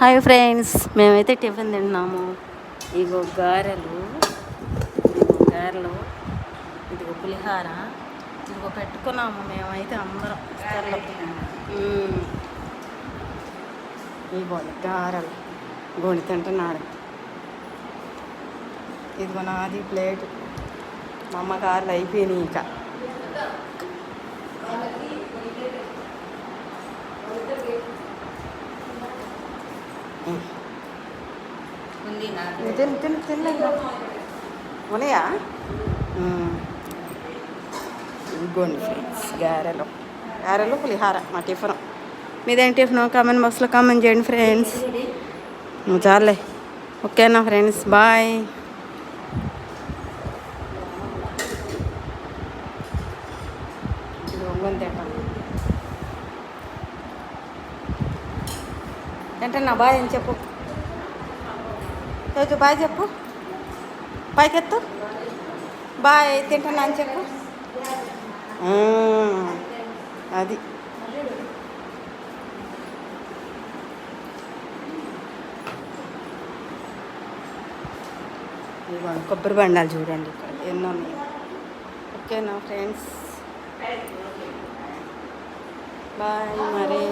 Hi friends, మేమైతే tiffin తింటున్నాము. ఇగో గారెలు, ఇదిగో పులిహార, ఇదిగో పెట్టుకున్నాము. మేమైతే అందరం ఇగో గారెలు గోడి తింటున్నాడు. ఇదిగో నాది ప్లేట్. మా అమ్మ గారెలు అయిపోయినాయి. ఇక తినలేదు ఉన్నాయా? ఇదిగోండి ఫ్రెండ్స్, గారెలు పులిహార మా టిఫిన్. మీదేం టిఫిన్ కామెంట్ బాక్స్లో కామెంట్ చేయండి ఫ్రెండ్స్. చాలే, ఓకేనా ఫ్రెండ్స్, బాయ్. తింటాను నా బాయ్ అని చెప్పు. రోజు బాయ్ చెప్పు, పైకెత్తు, బాయ్ తింటాను అని చెప్పు. అది కొబ్బరి బండాలు చూడండి ఇక్కడ ఎన్నో ఉన్నాయి. ఓకేనా ఫ్రెండ్స్, బాయ్ మరి.